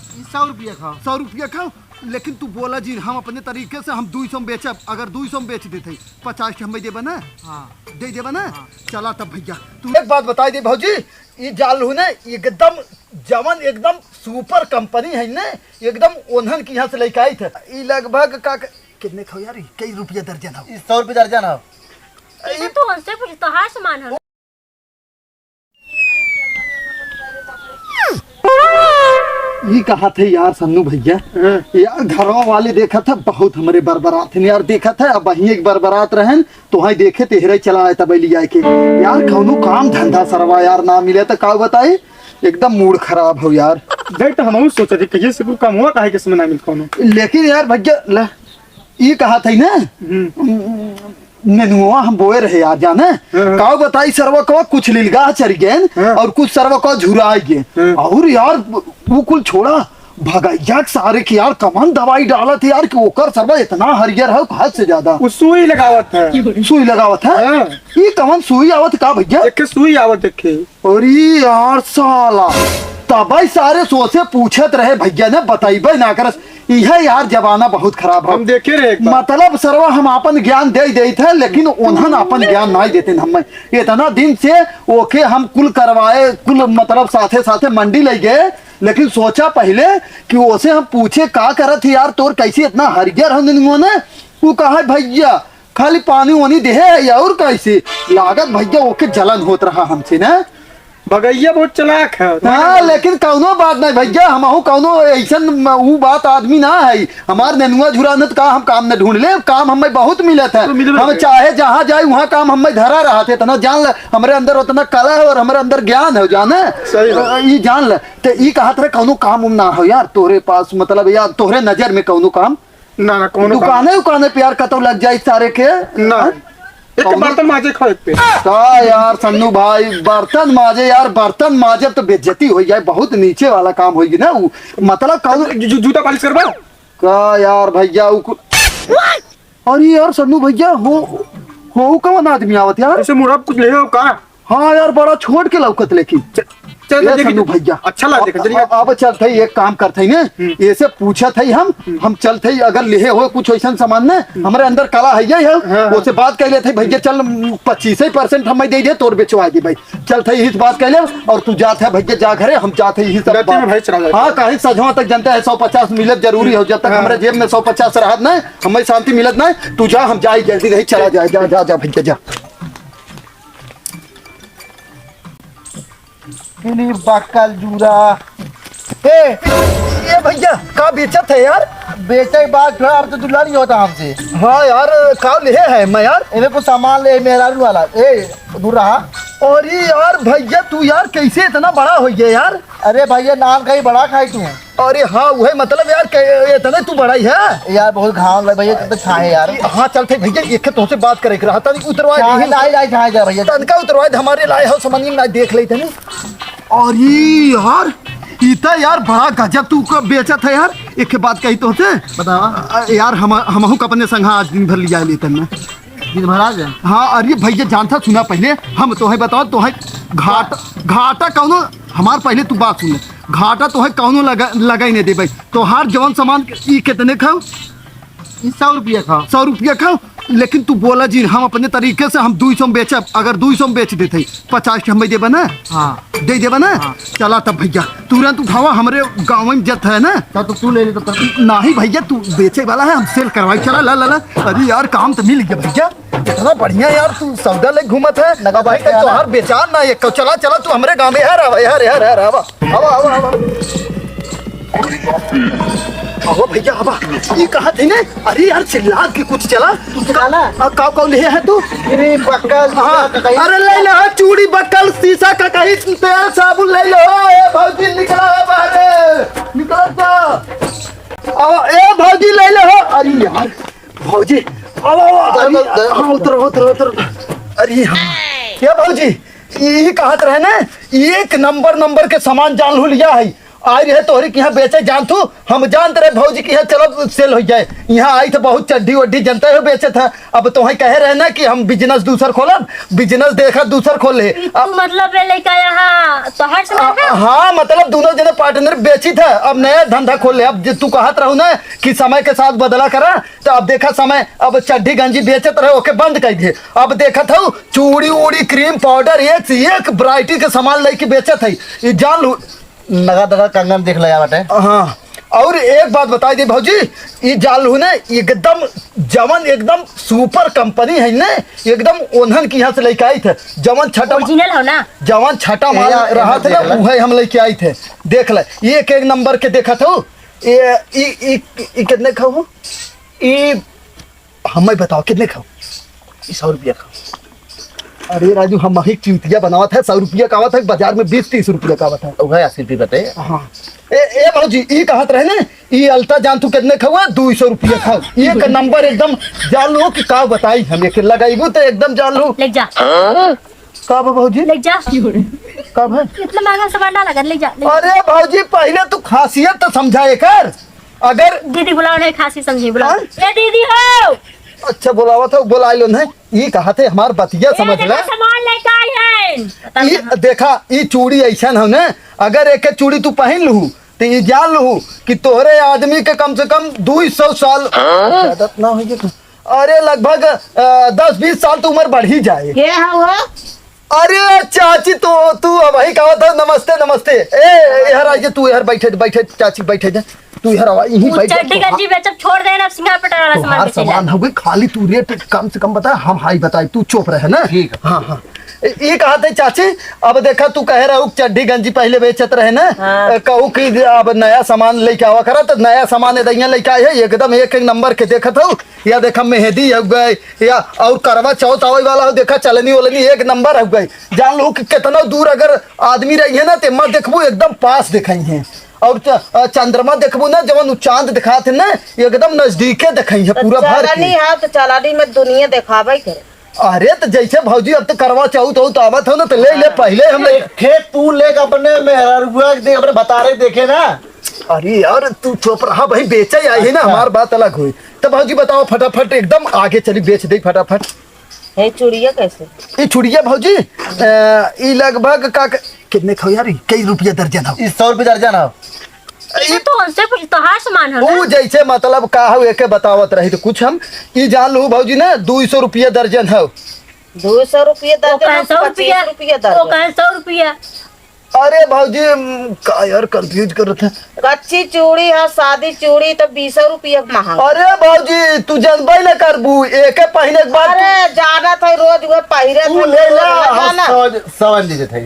100 रुपया खाओ। 100 रुपया खाओ, लेकिन तू बोला जी हम अपने तरीके से हम 200 में बेचब। अगर 200 में बेच देते 50 हमें देबा ना? हाँ दे देबा ना? हाँ। चला तब भैया तू एक बात बता दे भौजी, ये जाल हो ना एकदम जवन एकदम सुपर कंपनी है ना, एकदम ओन्हन की यहाँ से लेके आई थे। ये लगभग का कितने खाओ यार, कई रुपया दर्जन हो? 100 रुपये दर्जन हो। ये तो हमसे पूछ तो हार सामान है। ये कहा थे यार सन्नू भैया, यार घरों वाले देखा था बहुत हमारे बरबरात थे यार, देखा था अब वही एक बरबरात रहन तो वही देखे तेहरे चला आया था लिया के यार। कौनो काम धंधा सरवा यार ना मिले तो का बताए, एकदम मूड खराब हो यार। देख तो हम सोचा थे कहिए से काम हुआ काहे के समय ना मिल कोनो। लेकिन यार भैया ये कहा था ना नेनुआ हम बोए रहे यार जाने का बताई, सरवा को कुछ लिलगा चढ़ गए और कुछ सरवा को झुरा गए और यार वो कुल छोड़ा भगैया सारे की यार कमान दवाई डाला थे यार कि ओकर सरवा इतना हरियर है हद से ज्यादा। वो सुई लगावत है। सुई लगावत है? ये कमान सुई आवत का भैया? देखे सुई आवत देखे। अरे यार साला तबाई सारे सोचे पूछत रहे भैया ने बताइबे ना करस। यह यार जमाना बहुत खराब है। हम देखे रहे मतलब सरवा हम अपन ज्ञान दे थे लेकिन उन्हन अपन ज्ञान नहीं देते हमें। इतना दिन से ओके हम कुल करवाए कुल मतलब साथे साथे मंडी ले गए, लेकिन सोचा पहले कि उसे हम पूछे का करत यार तोर कैसे इतना हरियर हम ने। वो कहा भैया खाली पानी वानी दे है और कैसे लागत भैया ओके जलन होत रहा हमसे ना। भगैया बहुत चलाक है। हाँ लेकिन कौनो बात नहीं भैया, हम कौनो ऐसा वो बात आदमी ना है। हमार नेनुआ झुरानत का हम काम न ढूंढ ले, काम हमें बहुत मिलत है। हम चाहे जहाँ जाए वहाँ काम हमें धरा रहा थे तना जान ले हमारे अंदर उतना कला है और हमारे अंदर ज्ञान है जाने ये जान ले। तो ये कहा था कौनो काम उम ना हो यार तोरे पास, मतलब यार तोहरे नजर में कौनो काम ना कौनो दुकाने उकाने प्यार का तो लग जाए सारे के ना। एक बर्तन माजे खाए पे का यार सन्नू भाई बर्तन माजे यार, बर्तन माजे तो बेइज्जती हो जाए, बहुत नीचे वाला काम होगी ना वो। मतलब जूता पालिश करवा का यार भैया अरे यार सन्नू भैया हो कौन आदमी आवत यार? ऐसे मुड़ा कुछ ले का? हाँ यार बड़ा छोड़ के लौकत लेकिन सन्नू भैया अच्छा लगे। अब चलते एक काम करते ना ऐसे पूछा थे हम चलते अगर ले हो कुछ ऐसा सामान ना हमारे अंदर कला है उससे बात कर लेते भैया चल 25% हमें दे दे तोर बेचवा दे भाई। चलते इस बात कर ले और तू जाते है भैया जा घरे हम जाते ही सब। हाँ कहीं सजवा तक जनता है 150 मिलत जरूरी हो, जब तक हमारे जेब में 150 रहत ना हमें शांति मिलत ना। तू जा हम जाए जल्दी रही चला जाए जा जा जा भैया जा। बकल जूरा ये भैया का बेचत है यार? बेचे के बाद थोड़ा अब तो दुल्हा नहीं होता हमसे। हाँ यार का ले है मैं यार इन्हें कुछ सामान ले मेरा वाला दूर रहा। और ये यार भैया तू यार कैसे इतना बड़ा हो गया यार? अरे भैया नाम कहीं बड़ा खाई तू। अरे हाँ वही मतलब यार इतना तू बड़ा ही है यार बहुत घाम लगे भैया तो छाए यार। हाँ चलते भैया एक तो से बात करे रहा था उतरवाए जा भैया तनका उतरवाए हमारे लाए हो समझ में देख लेते नहीं। और ये यार इतना यार बड़ा गजब तू का बेचत है यार। एक बात कही तो से बतावा यार हम अपने संघा आज दिन भर लिया लेते हैं दिन भर आ जाए। हाँ अरे भैया जानता सुना पहले हम तो है बताओ तो है घाटा कौनो हमार पहले तू बात सुन ले, घाटा तो है कौनो लगा ही नहीं दे भाई। तो हर जवान सामान ये कितने खाओ? 100 रुपया खाओ। 100 रुपया खाओ, लेकिन तू बोला जी हम अपने तरीके से हम 200 में बेचब। अगर 200 में बेच देते 50 हमें देबा ना? हाँ दे देबा ना? हाँ। चला तब भैया तुरंत उठावा, हमारे गाँव में जत है ना। तो तू ले ले तो नहीं भैया तू बेचे वाला है हम सेल करवाई चला ला ला ला। अरे यार काम तो मिल गया भैया, इतना बढ़िया यार तू सौदा ले घूमत है लगा भाई तो हर बेचार ना एक चला चला तू हमारे गाँव में यार यार यार यार आवा आवा आवा आवा आओ भैया आवा। ये कहा थे ना? अरे यार चिल्ला के कुछ चला तू काव काव ले है तू? अरे बकल हाँ अरे ले लो चूड़ी बकल शीशा का कहीं तेल साबुन ले लो। ए भौजी निकला है बाहर निकला तो ए भौजी ले लो। अरे यार भौजी उतर। अरे ये भौजी ये कहत रहे ना एक नंबर के सामान जान लिया है आई रहे तोहरी की यहाँ बेचे जान तू हम जानते रहे भौजी की यहाँ चलो सेल हो जाए यहाँ आई तो बहुत चड्डी वड्डी जनता है बेचे था अब तो कहे रहे ना कि हम बिजनेस दूसर खोलब बिजनेस देखा दूसर खोले तू मतलब लेके यहाँ तो हर समय है? हाँ मतलब दोनों जने पार्टनर बेची था अब नया धंधा खोल ले अब तू कहत रहू ना कि समय के साथ बदला करा तो अब देखा समय अब चड्डी गंजी बेचत रहे ओके बंद कर दिए अब देखा था चूड़ी उड़ी क्रीम पाउडर एक से एक वैरायटी के सामान लेके बेचत है ये जान लू नगा दगा कंगन देख लिया बाटे। हाँ और एक बात बता दी भौजी ये जान लू ना एकदम जवन एकदम सुपर कंपनी है ना एकदम ओन्हन की यहाँ से लेके आई थे जवन छठा ओरिजिनल हो ना जवान छठा माल रहा था ना वही हम लेके आई थे देख ले ये एक नंबर के देखा था ये कितने खाओ ये हमें बताओ कितने खाओ 100 रुपया खाओ। अरे राजू हम एक चिंतिया बनावा था 100 रुपया का था बाजार में 20-30 रुपया का था वही 80 रुपये बटे। हाँ ए भाजी ये कहत रहे ना ये अलता जान तू कितने खाओ 200 रुपया खाओ एक नंबर एकदम जान लो कि का बताई हम एक लगाईबू तो एकदम जान लो ले जा का भाजी ले जा कब है इतना महंगा सामान ना लगा ले जा अरे भाजी पहले तू खासियत तो समझाए कर अगर दीदी बुलाओ नहीं खांसी समझी बुलाओ हाँ? ए दीदी हो अच्छा बुलावा था बुला लो ना ये कहा थे हमार बतिया समझ ये ले देखो सामान लेके आए हैं ये देखा ये चूड़ी ऐसा हो ना अगर एक चूड़ी तू पहन लू तो ये जान लू कि तोहरे आदमी के कम से कम 200 साल ज्यादा ना हो जाए अरे लगभग 10-20 साल तो उम्र बढ़ ही जाए के हो अरे चाची तो तू अब वही कहा था नमस्ते नमस्ते ए यार आइए तू यार बैठे बैठे चाची बैठे जा तू यार यहीं बैठ चड्डी गंजी बेचब छोड़ देना अब सिंगार पटार वाला सामान हर बेचे जा सामान हो गई खाली तू रेट कम से कम बता हम हाई बताई तू चुप रहे ना ठीक है। हाँ हाँ ये कहा थे चाची अब देखा तू कह रहा हूँ चड्डी गंजी पहले बेचत रहे ना कहूँ कि अब नया सामान लेके आवा करा तो नया सामान इधर लेके आए है एकदम एक नंबर के देखत हो या देखा मेहंदी हो गई या और करवा चौथ आवे वाला हो देखा चलनी वलनी एक नंबर हो गई जान लो कि कितना दूर अगर आदमी रही है ना तो मैं देखबू एकदम पास दिखाई है और चंद्रमा देखबू ना जब चांद दिखा थे ना एकदम नजदीके दिखाई है पूरा भर चलानी है तो चलानी में दुनिया दिखावे करे अरे तो जैसे भौजी अब तो करवा चौथ हो तो आवत हो ना तो ले ले पहले हम ले खेत तू लेके अपने मेहरुआ देख अपने बता रहे देखे ना। अरे यार तू चुप रहा भाई बेचा ही आई है ना हमारी बात अलग हुई तो भौजी बताओ फटाफट एकदम आगे चली बेच दे फटाफट है चूड़िया कैसे ये छुड़िया भौजी ये लगभग का कितने खाओ यार कई रुपया दर्जन हो 100 रुपये दर्जन हो। ये तो हमसे कुछ तो हर सामान हो वो ना जैसे मतलब का हो एक बतावत रही तो कुछ हम ये जान लू भौजी ना 200 रुपया दर्जन हो 200 रुपये वो कहे दर्जन 100 रुपया 25 रुपये वो दर्जन कहे 100 रुपया अरे भौजी का यार कंफ्यूज कर रहे थे कच्ची चूड़ी है सादी चूड़ी तो 20 रुपये महंगा अरे भौजी तू जानबे ना करबू एक पहने के बाद अरे जाना था रोज वो पहिरे तू ले ला हम समझ लीजिए थे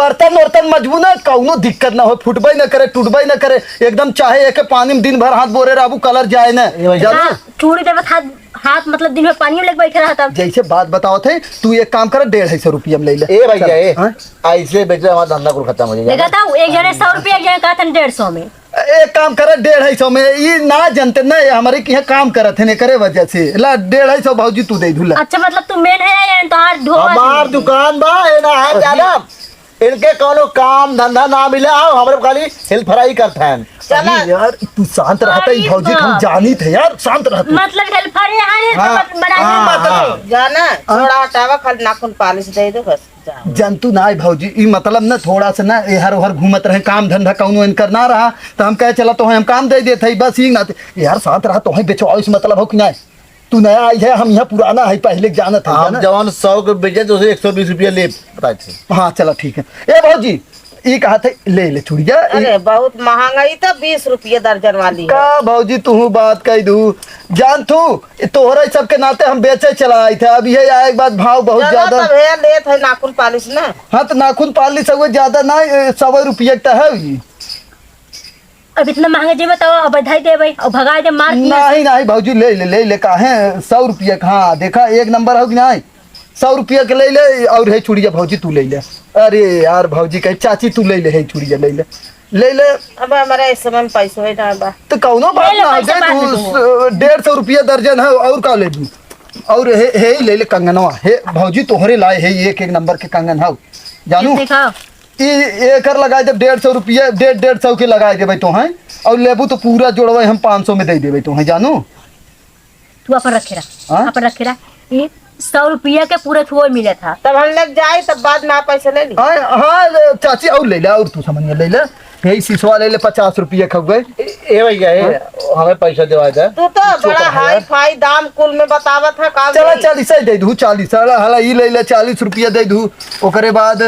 बर्तन वर्तन मजबू ना कौनो दिक्कत ना हो फुटबे ना करे टूटबे ना करे एकदम चाहे एक पानी में दिन भर हाथ बोरे रहबू कलर जाए ना जानो? हाँ, चूड़ी देवत हाथ हाथ मतलब दिन में पानी में लेके बैठे रहा तब जैसे बात बताओ थे तू एक काम कर 150 रुपया में ले ले ए भैया ए हाँ? ऐसे बेच हमारा धंधा कुल खत्म हो देखा जाएगा। था एक जने 100 रुपया एक जने कहा था 150 में एक काम कर 150 में ये ना जानते ना ये हमारे की यहाँ काम करत है ने करे वजह से ला 150 भौजी तू दे दूला अच्छा मतलब तू मेन है या तो हाथ ढोवा हमार दुकान बा ए ना है ज्यादा इनके कोनो काम धंधा ना मिला हो हमारे खाली हेल्प फ्राई करते हैं। चला अरे यार तू शांत रहता ही भौजी हम जानी थे यार शांत रहता मतलब हेल्पर है हाँ, तो बना हाँ, जाना थोड़ा हटावा खाली नाखून पालिश दे दो बस जाओ जंतु ना है भौजी ई मतलब ना थोड़ा सा ना हर हर घूमत रहे काम धंधा कौनो इनकर ना रहा तो हम कहे चला तो हम काम दे देते बस ही ना यार साथ रहा तो बेचवाओ इस मतलब हो कि नहीं तू नया आई है हम यहाँ पुराना है पहले जानत है हम ना? जवान 100 के बेचे तो उसे 120 रुपया ले बताए थे। हाँ चलो ठीक है ए भौजी ये कहा थे ले ले चुड़िया अरे बहुत महंगा ही तो 20 रुपये दर्जन वाली है का भौजी तू बात कह दू जान तू तोहरा सबके नाते हम बेचे चला आए थे अब ये आए बाद भाव बहुत चलो ज्यादा तब है लेत है नाखून पालिश ना हाँ तो नाखून पाली सब ज्यादा ना 100 रुपया का है ये अब इतना महंगा जी बताओ अब बधाई दे भाई और भगा दे मार नहीं नहीं भौजी ले ले का है 100 रुपया का हाँ देखा एक नंबर हो कि नहीं 100 रुपया के ले ले और है चूड़िया भौजी तू ले ले अरे यार भौजी कहे चाची तू ले ले है चूड़िया ले ले अब हमारा इस समय में पैसा है ना बा तो कौनो बात ले ले, ना पैसा दे बाद में तू 150 रुपया दर्जन है और का ले लू और हे ले ले कंगनवा हे भौजी तोहरे लाए है एक नंबर के कंगन हो जानू दिखाओ एकर लगाए जब 150 रुपया 150 के लगाए देवे तो हैं और लेबू तो पूरा जोड़वे हम 500 में दे देवे तो हैं जानू। तू अपन रखे रहा हाँ? अपन रखे रहा। ये 100 रुपया के पूरा थोड़ मिला था। तब हम लोग जाए तब बाद में आप पैसे ले ली। हाँ हाँ चाची और ले ला और तू समझ ले ला यही शीशवा ले ले 50 रुपया खब गए। ए भैया हमें पैसा देवा दे। तू तो बड़ा हाई फाई दाम कुल में बतावत है काम। चला 40 दे दू 40 हला ई ले ले 40 रुपया दे दू ओकरे बाद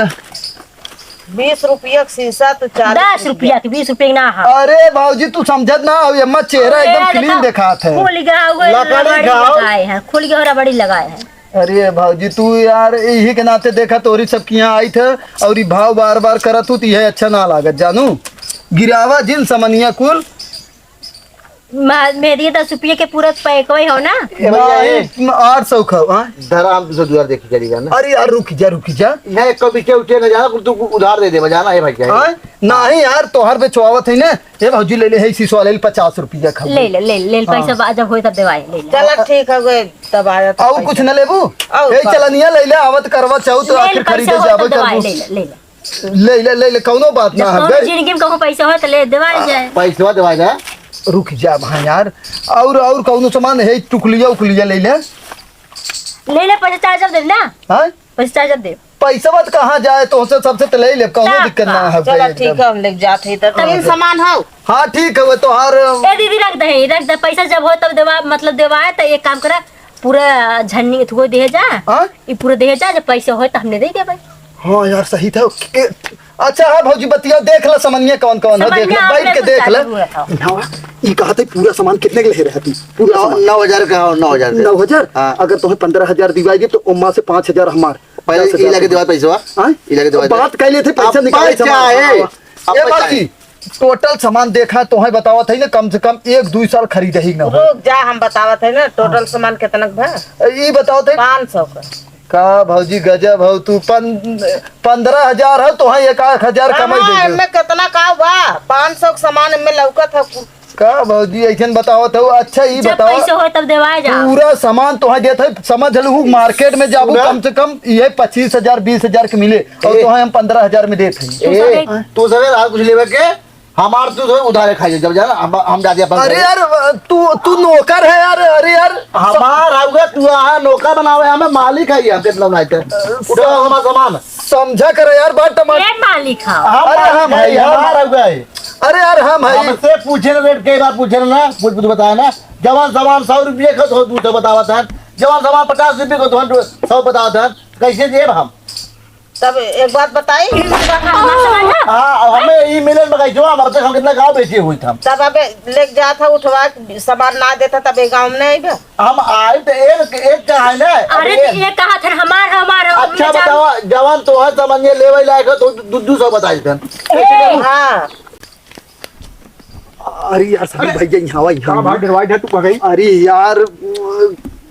20 रुपया शीशा तो 10 रुपया के 20 रुपया ना हा। अरे भाजी तू समझत ना अब अम्मा चेहरा एकदम क्लीन दिखात है। खोल गया हुआ लकड़ी खाओ। लगाए हैं खोल गया और बड़ी लगाए हैं। अरे भाजी तू यार यही के नाते देखा तोरी सब की यहाँ आई थे और ये भाव बार बार करत हूँ तो यह अच्छा ना लागत जानू गिरावा जिन समनिया कुल मेरी 10 रुपये के पूरा पैक हो ना। 800 खाओ। हाँ धरा हम तुझे उधार देखी करेगा ना। अरे यार रुक जा यहाँ एक कभी के उठे न जाना तू उधार दे दे जाना है भैया। हाँ नहीं यार तोहर पे चुआवत है ना ये भाजी ले ले है शीशो वाले 50 रुपया खा ले पैसा जब हो तब देवाए ले ले। चल ठीक है गए तब आ जाता। और कुछ न लेबू और ए चलनिया ले ले आवत करवा चाहू तो आखिर खरीदे जाबे कर ले कौनो बात ना है जिंदगी में कहूं पैसा हो तो ले देवाए जाए। पैसा देवा दे। रुक जा हाँ यार और कौनो सामान है टुकलिया उकलिया ले ले पैसा चार्ज जब दे ना। हाँ पैसा चार्ज जब दे पैसा मत कहाँ जाए तो सबसे तो ले ले कौनो दिक्कत ना है। चल ठीक है हम लोग जाते हैं तो तीन सामान हो। हाँ ठीक है वो तो हर ए दीदी रख दे पैसा जब हो तब देवा मतलब देवाए तो एक काम करा पूरा झन्नी थोड़ा दे जा। हाँ ये पूरा दे जा जब पैसा हो तो हमने दे दिया भाई। हाँ यार सही था अच्छा हाँ भौजी बतिया देख ला सामान्य कौन कौन है देख ला बैठ के देख ला। ये कहा था पूरा सामान कितने के ले रहा तू पूरा 9,000 का 9,000 9,000 हाँ। अगर तुम्हें 15,000 दिवाई दे तो उम्मा से 5,000 हमार पहले इलाके देवा पैसा। हाँ? इलाके देवा बात कह लिए थे पैसा अब निकाले पैसा सामान। है। हाँ। अब ये पैसा बात है। की टोटल सामान देखा तो है बतावा था ना कम से कम 1-2 साल खरीदे ही ना हो। रुक जा हम बतावत है ना टोटल सामान कितना का ये बताओ थे 500 का भौजी गजब हो तू 15,000 है तो है 1,000 कमाई दे में कितना का हुआ 500 का सामान में लौकत है। का भौजी ऐसे बताओ तो अच्छा ही जब बताओ पैसा हो तब देवाए जा। पूरा सामान तो देत है समझ लू मार्केट में जाबू कम से कम ये 25,000 20,000 के मिले और तो हम 15,000 में देते हैं। तू सवेर आज कुछ लेवे के हमार तू तो उधारे खाइए जब जाना हम जाते अपन। अरे यार तू नौकर है यार। अरे यार हमार आउगा तू आ नौकर बनावे हमें मालिक है हम कितना बनाते उठा हमारा सामान समझा कर यार बात टमाटर ये मालिक खाओ। अरे हम भाई हमार आउगा है। अरे यार हम है हमसे पूछे ना रेट कई बार पूछे ना कुछ बताया ना जवान सामान 100 रुपये का तो बतावा था जवान सामान 50 रुपये को तो 100 बतावा था कैसे देब हम। तब एक बात बताई हाँ हमें ई मिलन में जो हमारे तक हम कितना गाँव बेचे हुई था तब अब ले जा था उठवा सामान ना देता तब एक गाँव में नहीं बा। हम आए तो एक का है ना। अरे ये कहा था हमार अच्छा बताओ जवान तो है समझिए लेवे लायक तो 200 बताई थे। हाँ अरे यार सभी भैया यहाँ कहाँ भाग डरवाई है तू गई। अरे यार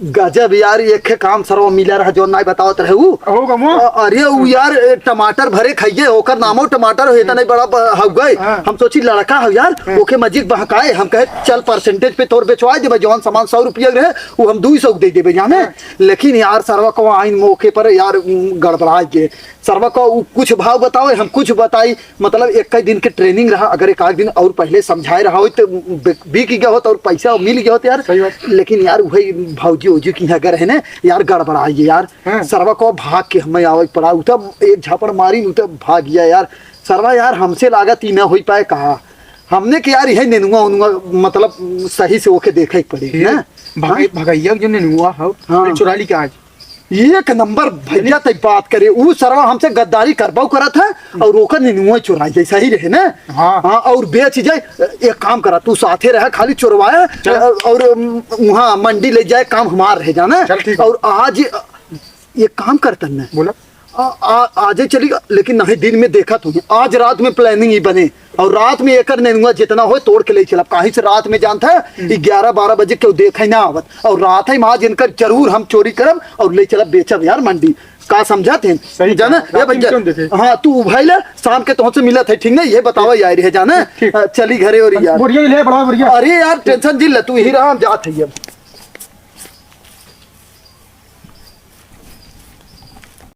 गजब यार एक काम सरवा मिला रहा जो नहीं बतावत रहे ऊ हो गमो अरे ऊ यार टमाटर भरे खाइए ओकर नामो टमाटर हो इतना बड़ा हो गए। हम सोची लड़का हो यार ओके मजिक बहकाए हम कहे चल परसेंटेज पे तोर बेचवा देबे जौन सामान 100 रुपया रहे वो हम 200 दे देबे जाने। लेकिन यार सरवा को आइन मौके पर यार गड़बड़ा के सरवा को कुछ भाव बताओ हम कुछ बताई मतलब एक दिन के ट्रेनिंग रहा अगर एक आध दिन और पहले समझाए रहा हो तो बिक गया होता और पैसा मिल गया होता यार। लेकिन यार वही भाजी उजी की अगर है ना यार गड़बड़ाइए यार सरवा को भाग के हमें आवे पड़ा उ तब एक झापड़ मारी उ तब भाग गया यार सरवा यार हमसे लागत ही ना हो पाए कहा हमने कि यार यही नेनुआ उनुआ मतलब सही से ओके देखे ही पड़ेगी ना भगैया जो नेनुआ हो चुरा ली के आज एक नंबर भैया तक बात करे वो सरवा हमसे गद्दारी करबाऊ करा था और ओकर नेनुआ चुराई जैसा ही रहे ना। हाँ और बेच जाए एक काम करा तू साथे रहे खाली चुरवाया और वहाँ मंडी ले जाए काम हमार रह जाना। और आज ये काम करता ना बोला आज चली लेकिन नहीं दिन में देखा तुम आज रात में प्लानिंग ही बने और रात में एकर नेनुआ जितना हो तोड़ के ले चला कहीं से रात में जानता है 11-12 बजे क्यों देखा ना आवत और रात है आज इनकर जरूर हम चोरी करब और ले चला बेचब यार मंडी का समझा थे जाना ये भैया। हाँ तू भाई ला शाम के तुमसे मिला था ठीक ना ये बतावा यार है जाना चली घरे और यार बढ़िया ले बड़ा बढ़िया। अरे यार टेंशन दिल तू ही रहा हम जाते हैं।